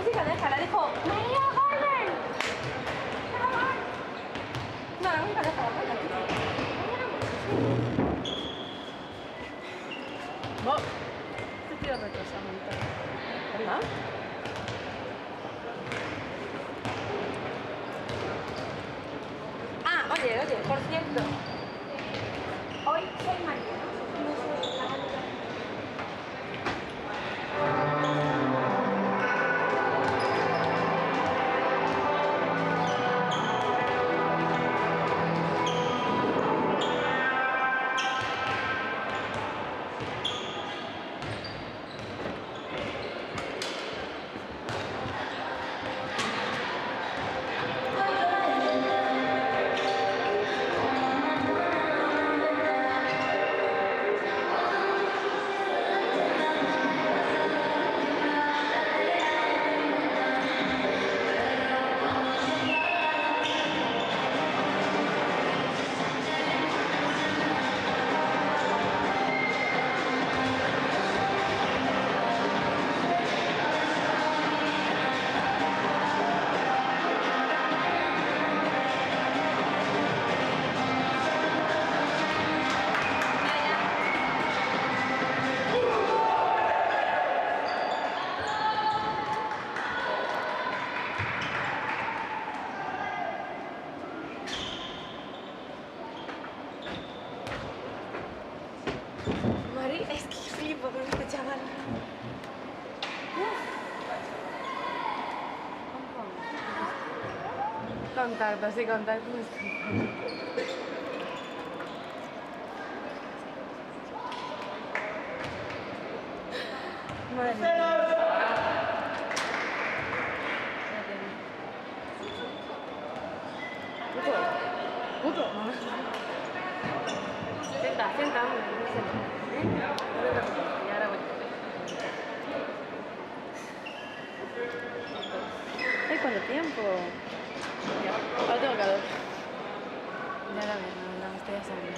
música de Jara dijo, María Garden. No, la música de Jara Vos, este tío retrasado mental. ¿verdad? Ah, oye, por cierto. Hoy soy María, ¿no? No soy la Mari, es que flipo con este chaval. Contacto, sí, contacto. Madre mía. Puto. Puto. Senta, senta, hombre. Senta. No te preocupes, y ahora voy. Ay, ¿cuánto tiempo? Ya, ahora tengo calor. Ya la veo, no, estoy asando.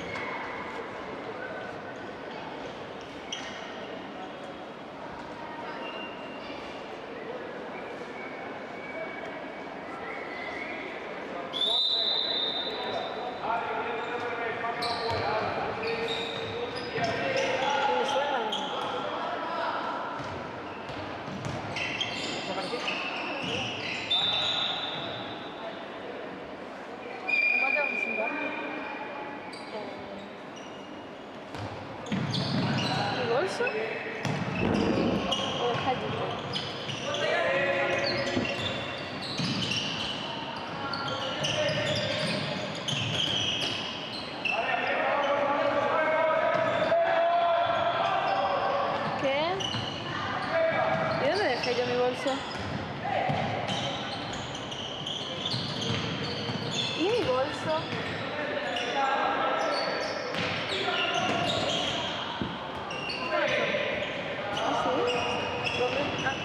¿Mi bolso? ¿O el ¿Qué? ¿Y dónde dejé yo mi bolso? ¿Y mi bolso? ¿Ah, sí? ¿Dónde? Ah.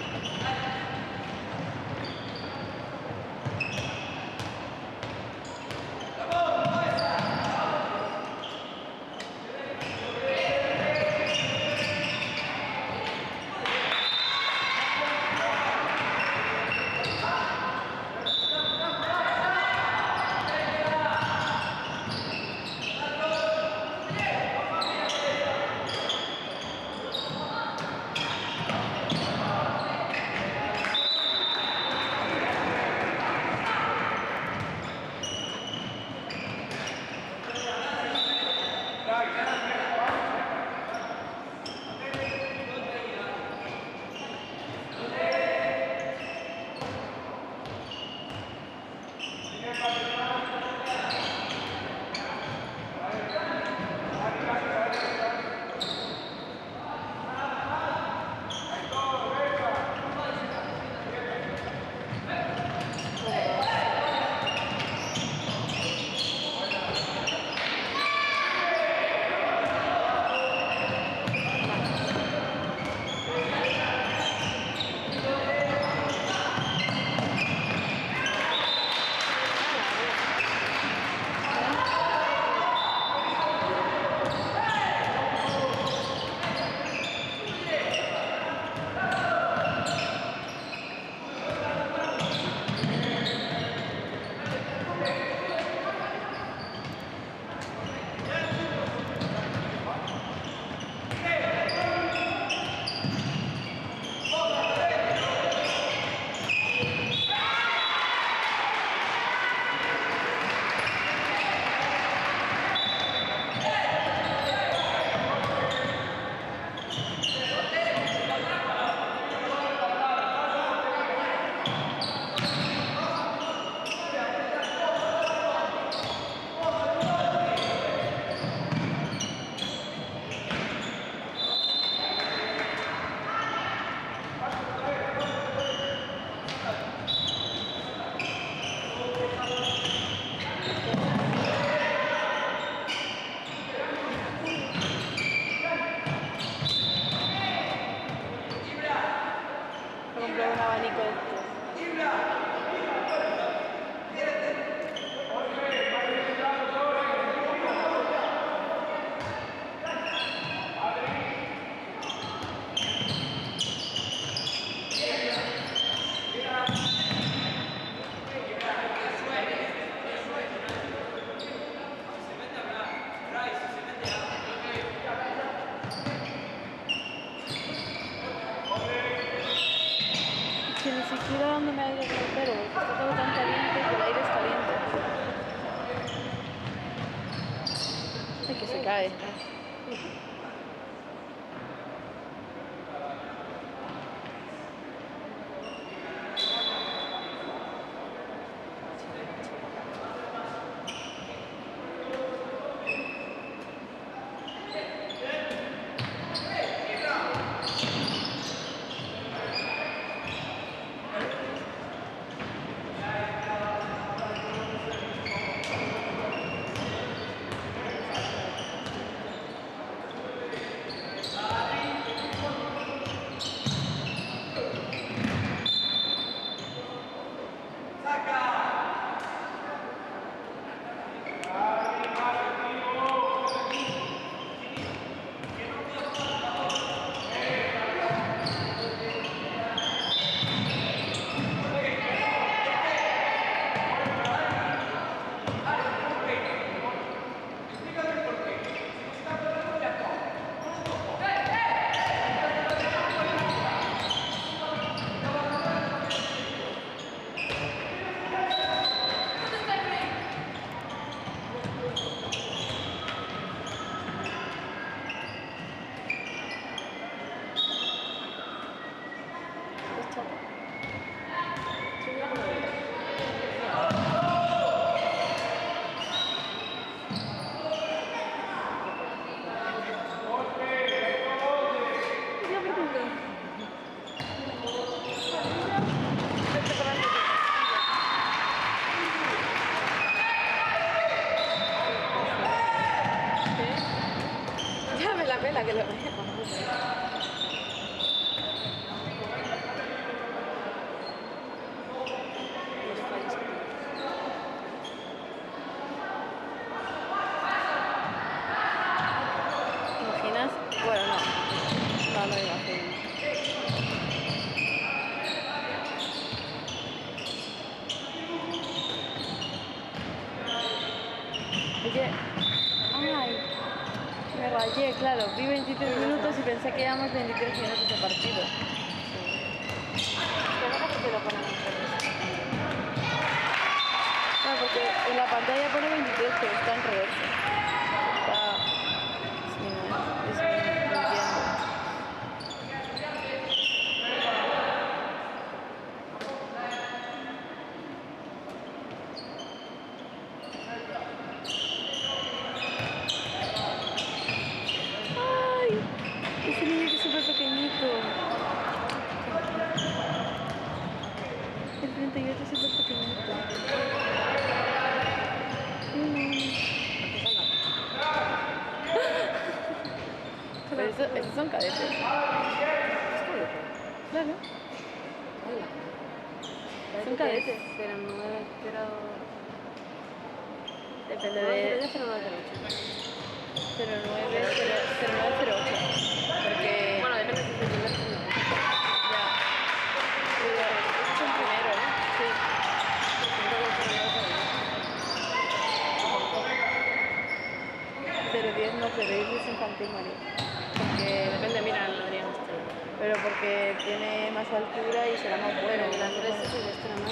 comprado un abanico de estos. Que ni siquiera dándome aire por el pelo, porque está todo tan caliente que el aire es caliente. Ay, que se cae. Ya me la pela que lo vea. ¿Te imaginas? Bueno, no. No, no me imagino. Oye, ay, me rayé, claro, vi 23 minutos y pensé que íbamos 23 minutos de partido. Claro, porque en la pantalla pone 23, pero está en reverso. Está... Sí, no, es no entiendo. ¡Ay! Ese niño que es súper pequeñito. El 38 es súper pequeñito. Pero esos son cadetes. Claro. Son cadetes. 09, Depende de 0908. Porque... Bueno, depende si es el primer turno. Ya. Pero es en primero, ¿no? Sí. Pero 10 no, pero 10 es infantil, María. Porque... Depende, mira, el Adrián Pero porque tiene más altura y será más bueno. el Andrés es el extremo.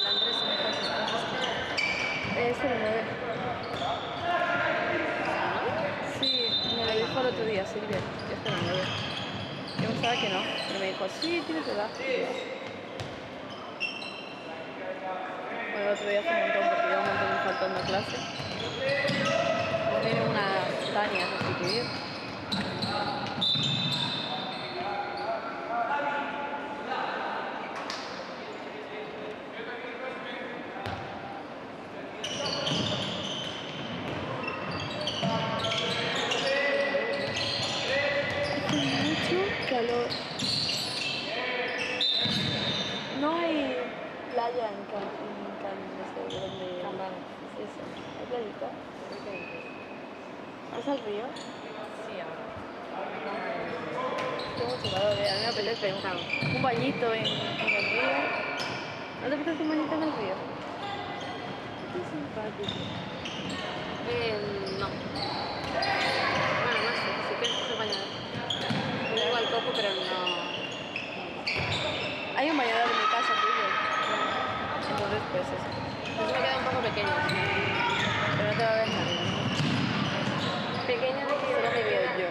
El Andrés Es 09. Sí, me lo dijo el otro día, Silvia. Es 09. Yo pensaba que no, pero me dijo, sí, tiene tu edad. Bueno, el otro día hace un montón porque lleva un montón faltando a clase. Tiene una Tania a sustituir. calor. No hay playa en no sé dónde. Campana. Eso, hay playita. Creo que ¿Vas al río? sí, ahora. Tengo mucho calor, a mí me apetece un bañito en el río. ¿No te apetece un bañito en el río? Qué simpático. No. Bueno, no sé, si quieres que se bañar. Me da igual copo, pero no. Hay un bañador en mi casa tuyo. Entonces, pues eso. Eso me queda un poco pequeño. Pero no te va a ver nadie. Pequeño de que Solo me veo queda- yo.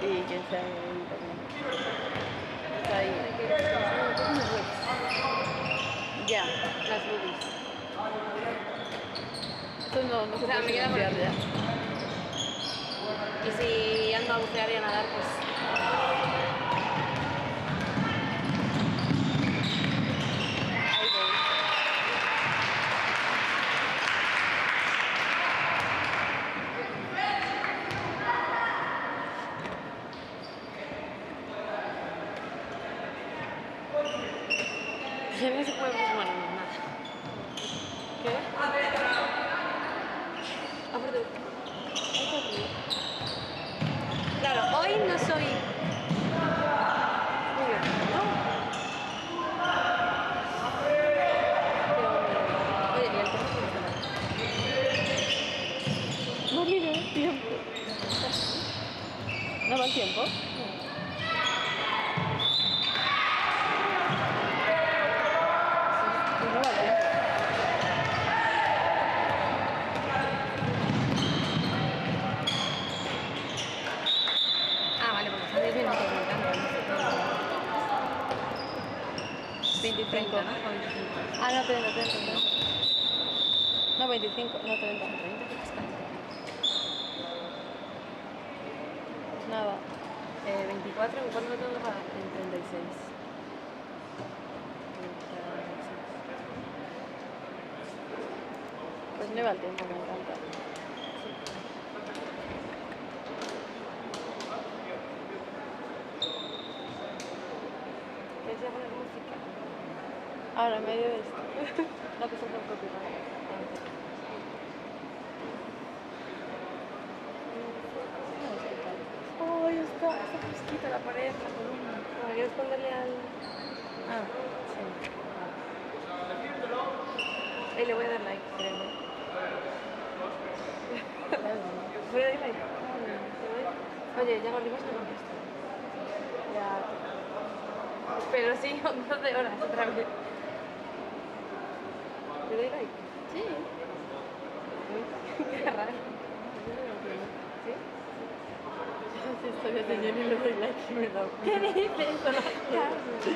Y quién sabe en internet. Está ahí. Ya. Las boobies. Esto no se O sea, puede me queda por silenciar aquí. ya. Y si ando a bucear y a nadar, pues. Ahí voy. Si no se puede, pues bueno, no, nada. ¿Qué? Aparte. Claro, hoy no soy. Muy bien, ¿no? Oye, y el teléfono está mal. No mira el tiempo. ¿No va el tiempo? Pues no va el tiempo. Ah, vale, porque son 10 minutos, me encanta. 25. 30, ¿no? O 25. Ah, no, 30. No, 25, no 30. 30, ¿qué pasa? Pues nada. 24, ¿en cuánto tengo que pagar? En 36. Pues no va el tiempo, me encanta. ¿Quieres ir a poner música? Ahora, en medio de esto. No, que se fue un copyright. ¡Ay, está fresquita la pared, la columna! ¿Quieres ponerle al...? Ah, Sí. Ahí le voy a dar like, creo. Voy a dar like. Oye, ya volvimos a contestar. ya. Pero sí, 12 horas otra vez. ¿Le doy like? Sí. Qué raro. ¿Sí? Si estoy de Jenny le doy like y me da. ¿Qué dices?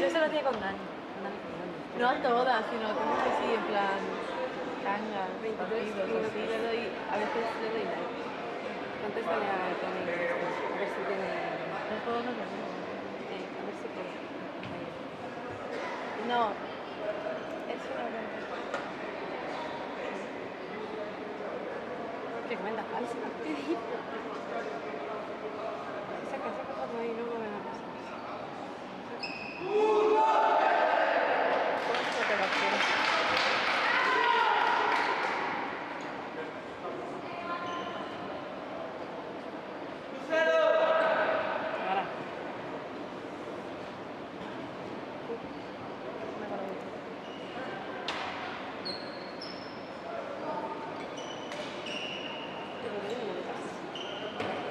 Yo solo hacía con Dani. Dani Fernández. No a todas, sino como que sí, en plan. Cangas, 23 partidos, así le doy. A veces le doy like. Contéstale a Tony después, a ver si tiene... No puedo no verlo. a ver si puede. No. Es una broma. ¿Qué cuenta falsa? ¿Qué dices? Saca foto y luego me la pasas. ¿Cómo se te va a hacer? Ahora. Me acuerdo mucho. Pero no me lo pasas.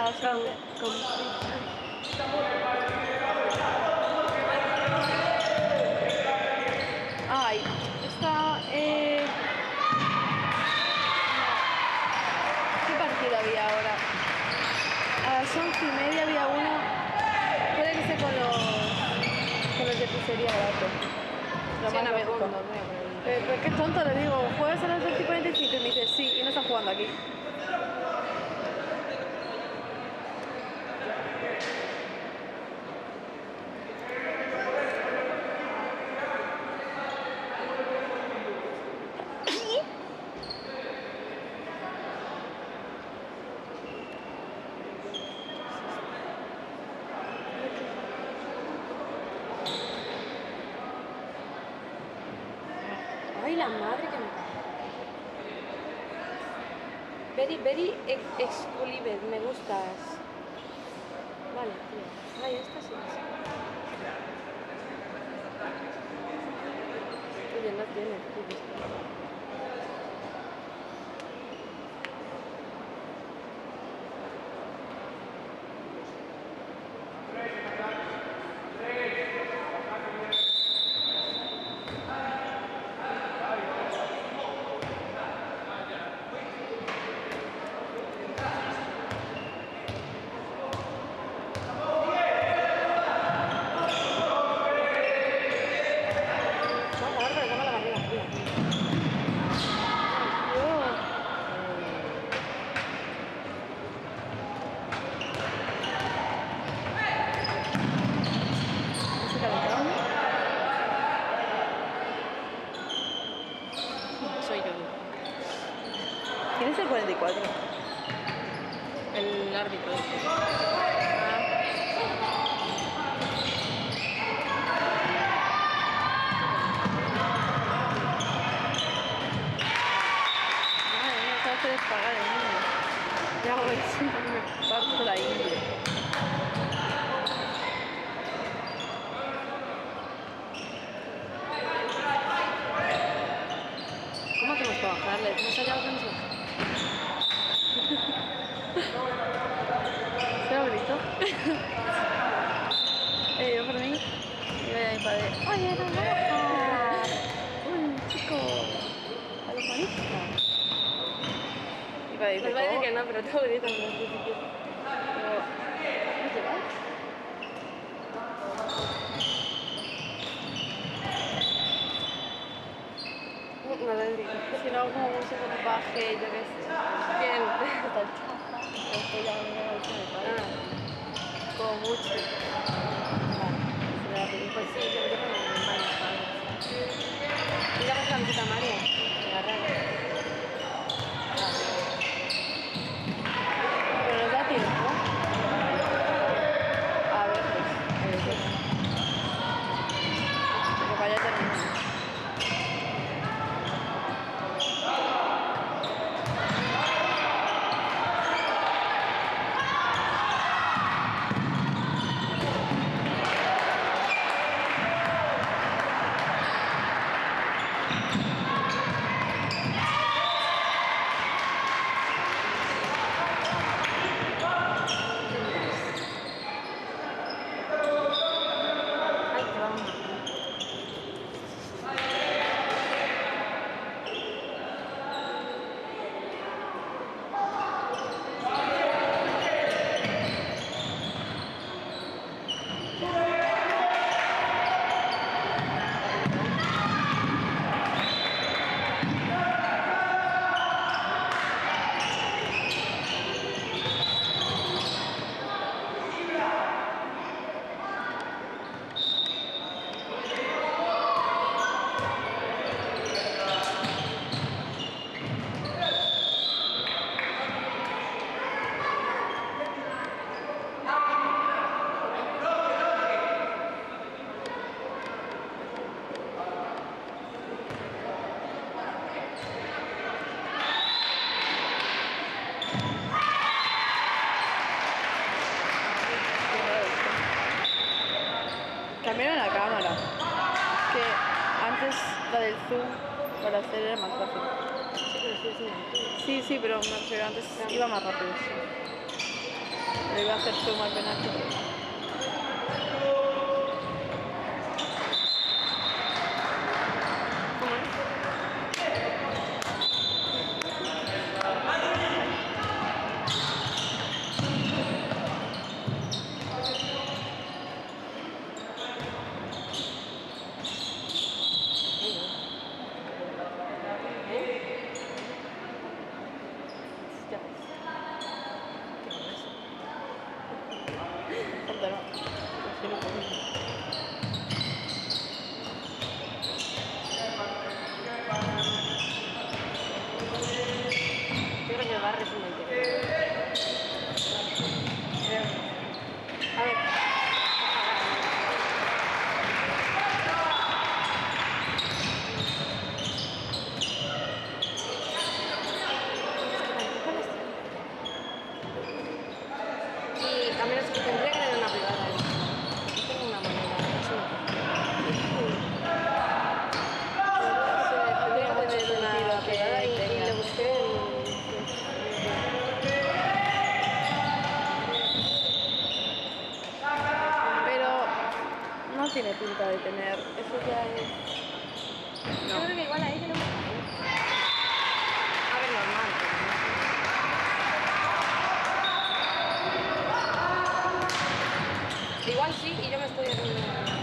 a la siguiente. Ay, está... ¿Qué partido había ahora? A las 11:30 había uno. Puede que esté con los de pizzería barato. Lo Sí, más no, lógico. no, no, no. Pero qué tonto, le digo, ¿juegas a las 11:45? Y me dice, sí, y no está jugando aquí. Ay, la madre que me cago. Very exclusive, me gustas. Vale, tío. Ay, esta sí. Oye, no tiene. Vamos a ver, pero tengo la barriga fría. ¿Se calentaron? Soy yo. ¿Quién es el 44? El árbitro. Madre mía, tengo que despagar el niño. Ya hago eso, me parto la ingle. ¿Cómo tenemos que bajarle? ¿Hemos hallado que nos baja? ¿Se lo grito? Yo por mí. Y vaya mi padre. Oye, no baja. Un chico. A los mariscos. Mi padre dice, Nos va a decir ¿cómo? que no, pero tú gritas no sé si quieres. ¿No te vas? No le digo. Si no, como mucho con un baje, yo qué sé. Bien. Está chafa. Esto ya me da mucho mi padre. Ah, Como mucho. Vale. Se me da película. pues sí, yo creo que no me van a pagar. Mira la camiseta a María. La rara. Pero nos da tiempo. A ver, pues. Porque vaya terminando. Ay, que vamos. Cambiaron la cámara. Que antes la del zoom para hacer era más fácil. Sí, pero sí, sí. Sí, pero antes iba más rápido. Sí. Le iba a hacer zoom al penalti. Ya ves. ¿Qué es eso? Anda, no. Así no puedo. Yo creo que el barrio es un interior. A ver. Y a menos que tendría que tener una privada. No tengo una manera. Tendría que tener una privada y le busqué Pero no tiene pinta de tener. Eso ya es. Yo creo que igual a ella le gusta. A ver, normal. Igual sí, y yo me estoy haciendo.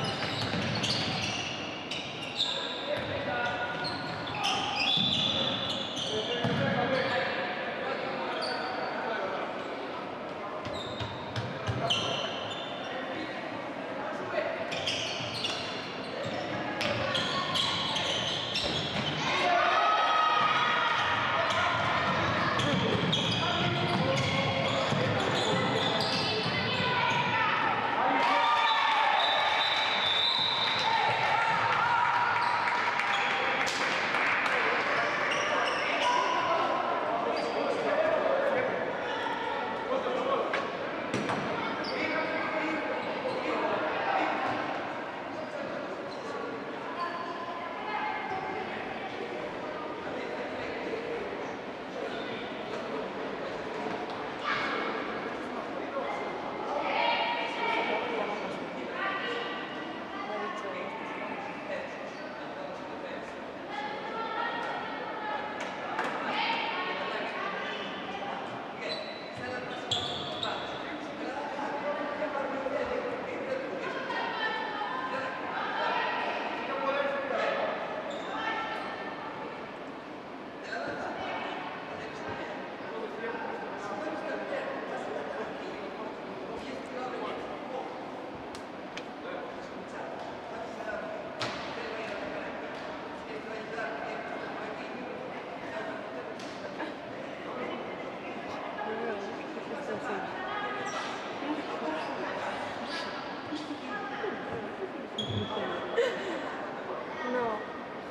No,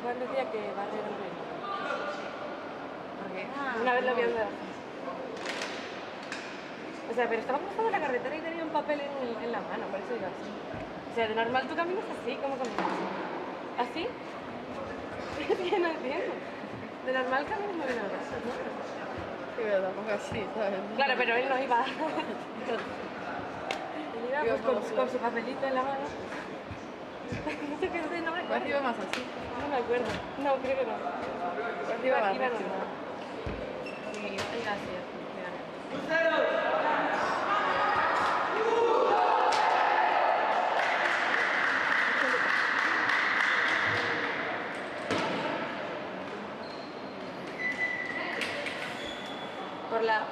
Juan decía que barrio era un problema. Porque una vez lo vi andar. O sea, pero estaba cruzando la carretera y tenía un papel en la mano, por eso iba así. O sea, de normal tú caminas así, ¿cómo caminas? ¿Así? Es que no entiendo. De normal caminas muy bien al brazo, ¿no? Sí, pero tampoco así, ¿sabes? Claro, pero él no iba. Él iba Iba pues, como con su papelito en la mano. No sé qué es, no me Pues acuerdo. iba más así. No me acuerdo. No, creo que no. Pues iba más normal. recto. Sí, iba así. Por las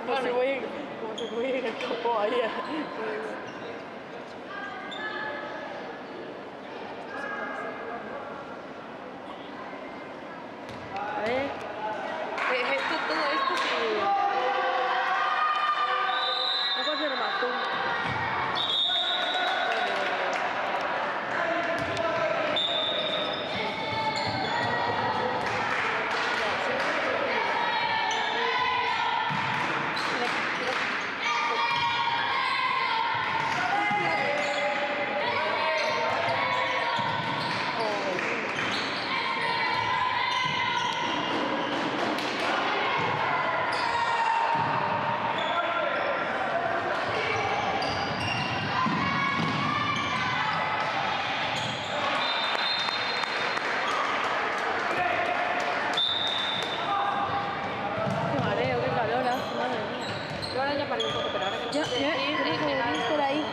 Como si voy en el campo ahí. A ver. Todo esto sí. No puedo hacer más zoom. Qué mareo, qué calor hace, madre mía. Yo ahora ya paré un poco, pero ahora que Ya, no sé ya, decir, tengo como nada. Víctor ahí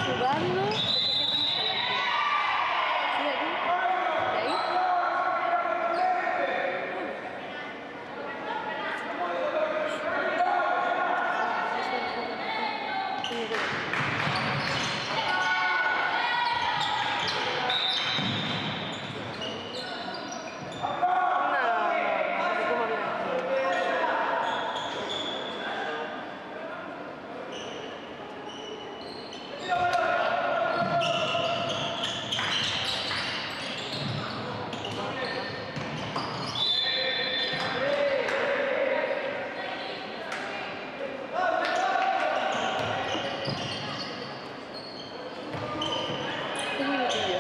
sudando. Sí, aquí. ¿De ahí? Un minutillo.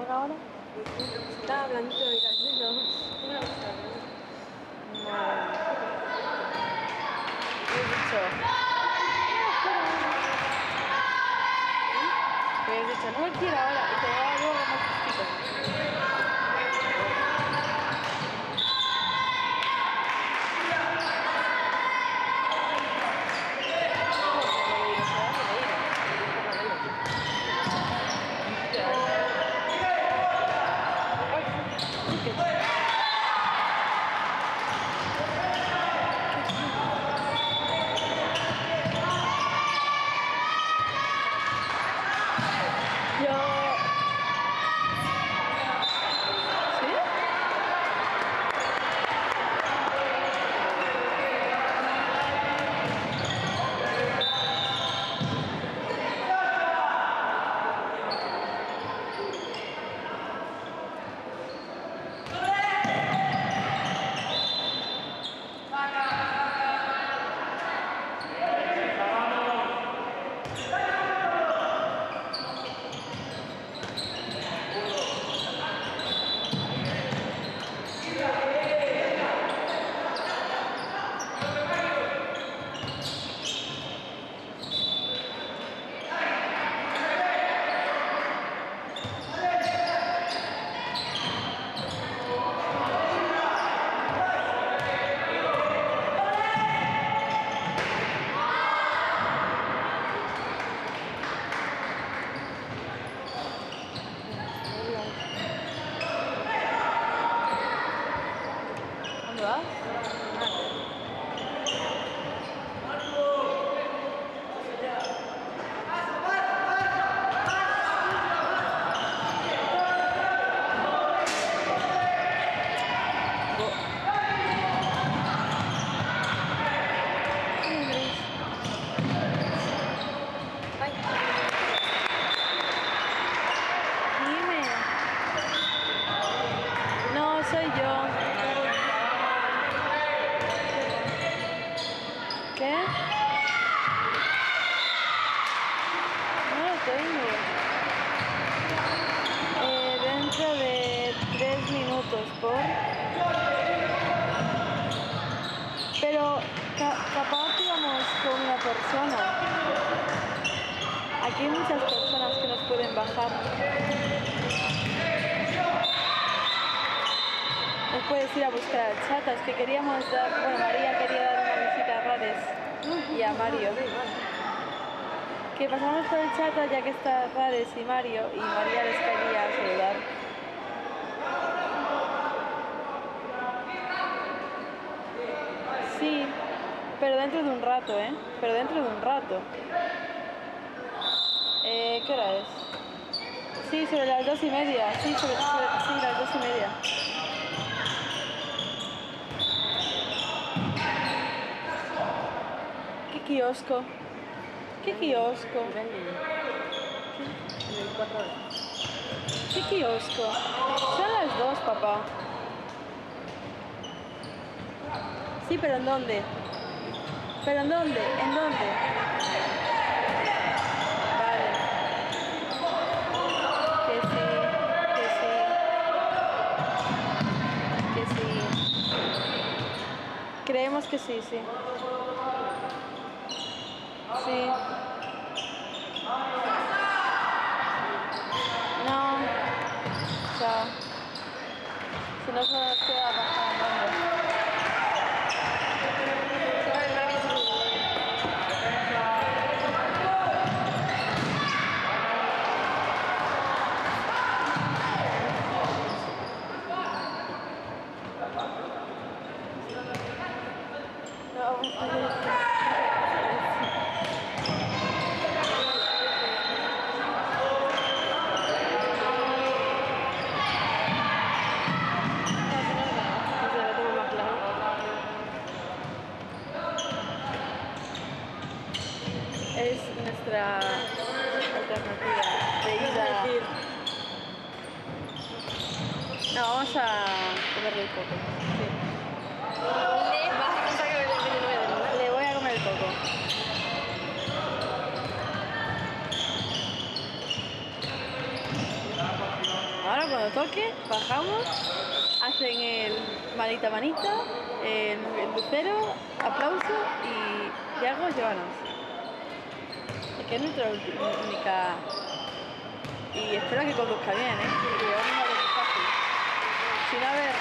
Ahora. Estaba hablando de cayendo. No me gusta. ¿Qué he dicho? ¿Qué he dicho? No cualquiera ahora. Y te va luego más chiquito. ¿Dónde vas? Ay, Dime. No, soy yo. ¿Qué? No lo tengo. Dentro de 3 minutos, ¿por? Pero capaz íbamos con una persona. Aquí hay muchas personas que nos pueden bajar. Nos puedes ir a buscar al chata. Es que queríamos dar... Bueno, María quería dar una visita a Rares y a Mario. Que pasamos por el chata ya que está Rares y Mario, y María les quería saludar. Sí, pero dentro de un rato, ¿eh? Pero dentro de un rato. ¿Qué hora es? Sí, sobre las 2:30. Sí, sí, las 2:30. ¿Qué kiosco? ¿Qué kiosco? ¿Qué kiosco? Son las 2, papá. Sí, pero ¿en dónde? ¿Pero en dónde? ¿En dónde? Vale. Que sí, que sí. Que sí. Creemos que sí, sí. Sí. No. Chao. Si no, solo nos queda bajar andando. Es nuestra alternativa de ida. No, vamos a comerle el coco. Sí. Vas a contar que el 29 de Le voy a comer el coco. Ahora cuando toque, bajamos, hacen el manita manita, el lucero, aplauso y Yago, llévanos. Es que es nuestra única... Y espero que conduzca bien, ¿eh? Porque vamos a ver fácil. Si no, a ver...